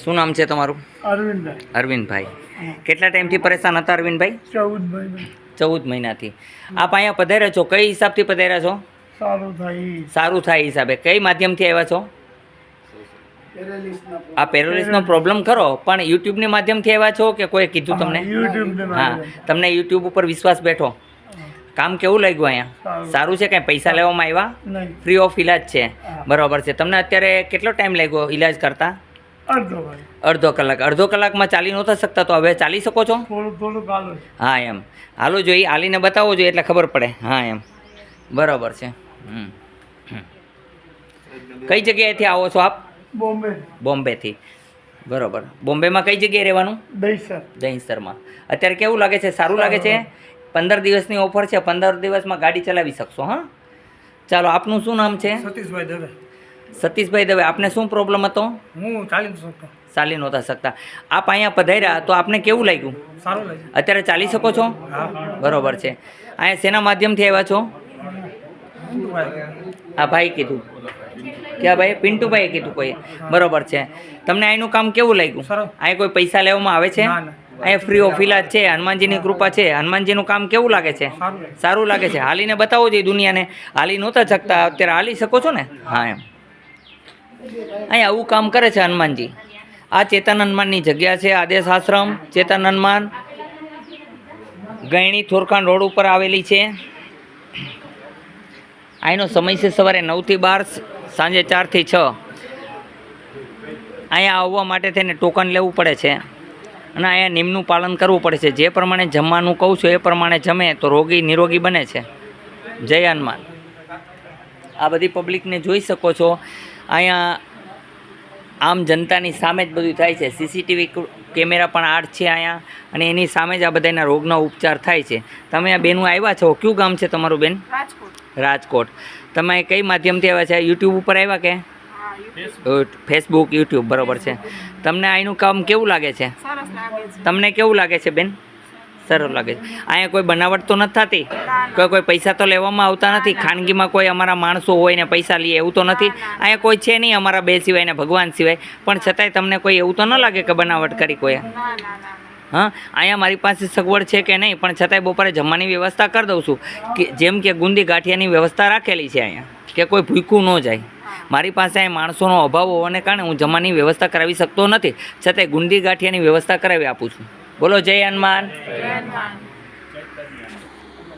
શું નામ છે તમારું? અરવિંદભાઈ. અરવિંદભાઈ. કેટલા ટાઈમથી પરેશાન હતા અરવિંદભાઈ? 14 મહિના. 14 મહિનાથી. આપ અહીંયા પધાર્યા છો, કઈ હિસાબથી પધાર્યા છો? સારું થાય. સારું થાય હિસાબે. કઈ માધ્યમથી આવ્યા છો? આ પેરોલિસનો પ્રોબ્લેમ ખરો, પણ યુટ્યુબની માધ્યમથી આવ્યા છો કે કોઈ કીધું તમને? હા, તમને યુટ્યુબ ઉપર વિશ્વાસ બેઠો. કામ કેવું લાગ્યું અહીંયા? સારું છે? કાંઈ પૈસા લેવામાં આવ્યા? ફ્રી ઓફ ઇલાજ છે. બરાબર છે. તમને અત્યારે કેટલો ટાઈમ લાગ્યો ઇલાજ કરતા? અડધો કલાક. અડધો કલાકમાં ચાલી નહોતા શકતા, તો હવે ચાલી શકો છો? હા એમ હાલો જોઈએ, હાલીને બતાવો જોઈએ એટલે ખબર પડે. હા એમ બરાબર છે. કઈ જગ્યાએથી આવો છો આપ? બોમ્બેથી. બરાબર. બોમ્બેમાં કઈ જગ્યાએ રહેવાનું? દહીસરમાં. અત્યારે કેવું લાગે છે? સારું લાગે છે? 15 દિવસની ઓફર છે. 15 દિવસમાં ગાડી ચલાવી શકશો. હા ચાલો, આપનું શું નામ છે? સતીશભાઈ દવે. સતીશભાઈ દવે. આપને શું પ્રોબ્લેમ હતો? હું ચાલી નહોતા શકતા. આપ અહીંયા પધાર્યા તો આપને કેવું લાગ્યું? સારું લાગ્યું. અત્યારે ચાલી શકો છો? બરાબર છે. અહીંયા શેના માધ્યમથી આવ્યા છો? આ ભાઈ કીધું. ક્યાં ભાઈ? પિન્ટુભાઈએ કીધું કોઈ. બરાબર છે. તમને અહીંનું કામ કેવું લાગ્યું? અહીંયા કોઈ પૈસા લેવામાં આવે છે? અહીંયા ફ્રી ઓફ ઇલાજ છે. હનુમાનજીની કૃપા છે. હનુમાનજીનું કામ કેવું લાગે છે? સારું લાગે છે. હાલીને બતાવો જોઈએ દુનિયાને. હાલી નહોતા શકતા, અત્યારે હાલી શકો છો ને? હા એમ અહીંયા આવું કામ કરે છે હનુમાનજી. આ ચેતન હનુમાનની જગ્યા છે. આદેશ આશ્રમ ચેતન હનુમાન, ગયણી થોરખાન રોડ ઉપર આવેલી છે. અહીંનો સમય છે સવારે 9 થી 12, સાંજે 4 થી 6. અહીંયા આવવા માટે તેને ટોકન લેવું પડે છે અને અહીંયા નિયમનું પાલન કરવું પડે છે. જે પ્રમાણે જમવાનું કહું છું એ પ્રમાણે જમે તો રોગી નિરોગી બને છે. જય હનુમાન. આ બધી પબ્લિકને જોઈ શકો છો. અહીંયા આમ જનતાની સામે જ બધું થાય છે. સીસીટીવી કેમેરા પણ આડ છે અહીંયા, અને એની સામે જ આ બધાના રોગનો ઉપચાર થાય છે. તમે આ બેનું આવ્યા છો, કયું ગામ છે તમારું બેન? રાજકોટ. તમે કઈ માધ્યમથી આવ્યા છે? યુટ્યુબ ઉપર આવ્યા કે ફેસબુક, યુટ્યુબ? બરાબર છે. તમને અહીંનું કામ કેવું લાગે છે? તમને કેવું લાગે છે બેન? સરસ લાગે છે. અહીંયા કોઈ બનાવટ તો નથી થતી? કોઈ પૈસા તો લેવામાં આવતા નથી? ખાનગીમાં કોઈ અમારા માણસો હોય ને પૈસા લઈએ એવું તો નથી? અહીંયા કોઈ છે નહીં અમારા બે સિવાય ને ભગવાન સિવાય, પણ છતાંય તમને કોઈ એવું તો ન લાગે કે બનાવટ કરી કોઈ? હા, અહીંયા મારી પાસે સગવડ છે કે નહીં, પણ છતાંય બપોરે જમવાની વ્યવસ્થા કરી દઉં છું. કે જેમ કે ગુંદી ગાંઠિયાની વ્યવસ્થા રાખેલી છે અહીંયા, કે કોઈ ભૂખ્યું ન જાય. મારી પાસે અહીં માણસોનો અભાવ હોવાને કારણે હું જમવાની વ્યવસ્થા કરાવી શકતો નથી, છતાંય ગુંદી ગાંઠિયાની વ્યવસ્થા કરાવી આપું છું. બોલો જય હનુમાન.